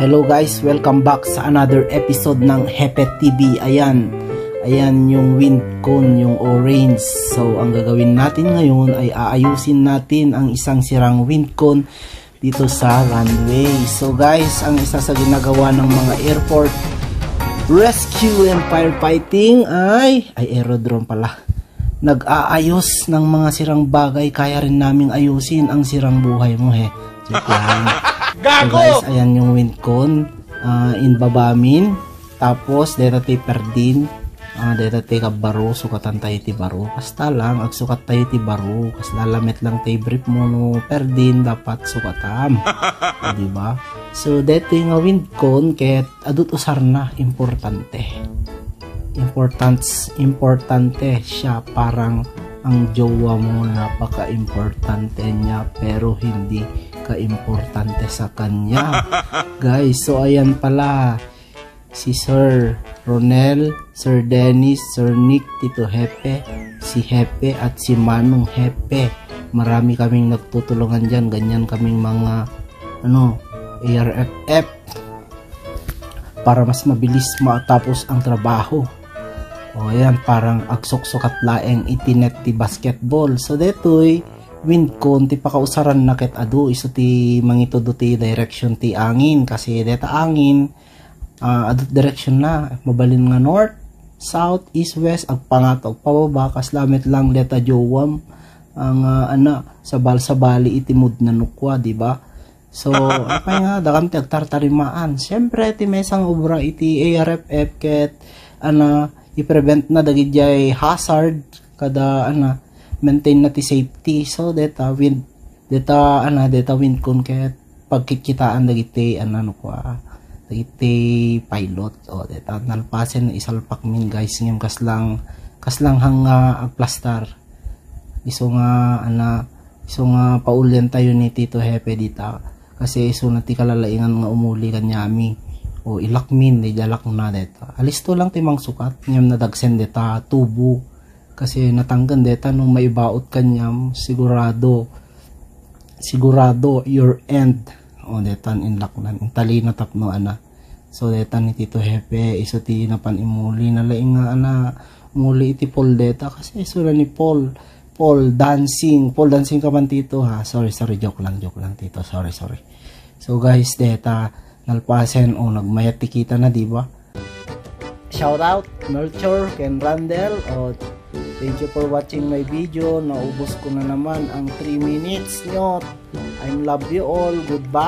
Hello guys, welcome back sa another episode ng Hepe TV. Ayan yung wind cone, yung orange. So ang gagawin natin ngayon ay aayusin natin ang isang sirang wind cone dito sa runway. So guys, ang isa sa ginagawa ng mga airport rescue and firefighting ay aerodrome pala. Nag-aayos ng mga sirang bagay. Kaya rin naming ayusin ang sirang buhay mo he. Joke lang. So guys, ayan yung wind cone, in babamin, tapos deta ti perdin, deta ti kabaro, sukatan tayo ti baro, kasta lang, agsukat tayo ti baro, kas lalamit lang ti brief mo no perdin, dapat sukatam, diba? So deta yung wind cone, kaya adut usar na, importante siya, parang ang jowa mo, napaka-importante niya, pero hindi ka-importante sa kanya. Guys, so ayan pala, si Sir Ronel, Sir Dennis, Sir Nick, Tito Hepe, si Hepe at si Manong Hepe. Marami kaming nagtutulungan dyan, ganyan kaming mga ARFF para mas mabilis matapos ang trabaho. O ayan, parang agsok-sukat laeng itinet ti basketball. So detoy wind cone ti pakausaran na ket adu iso ti mangitudo ti direction ti angin, kasi deta angin adu direction na mabalin nga north, south, east, west, agpangato pababa, kas lamit lang deta jowam ang sabal-sabali iti mood na nukwa, di ba? So apay nga dakam ti agtartarimaan, syempre ti mesang obra iti ARFF ket i-prevent na dagiti hazard kada maintain na ti safety. So deta wind cone ket pagkikitaan dagiti dagiti pilot o deta nalpasen isalpak min guys ngem kaslang hang agplastar iso nga paulen tayo ni Tito Hepe dita, kasi iso na ti kalalaingan nga umuli kanyami o ilakmin di jalak na deta alisto lang ti mang sukat ngem nadagsen deta tubo, kasi natanggan deta nung maibaot kanyam sigurado your end o detan inlaknan talino tapno so detan ni Tito Hepe iso ti napan imuli na laing nga muli iti Paul deta, kasi iso na ni Paul dancing ka man Tito ha, sorry joke lang Tito, sorry. So guys, deta nalpasen o nagmayat tikita na, diba? Shout out Nurture Ken Randel, thank you for watching my video. Naubos ko na naman ang 3 minutes nyo. I love you all. Goodbye.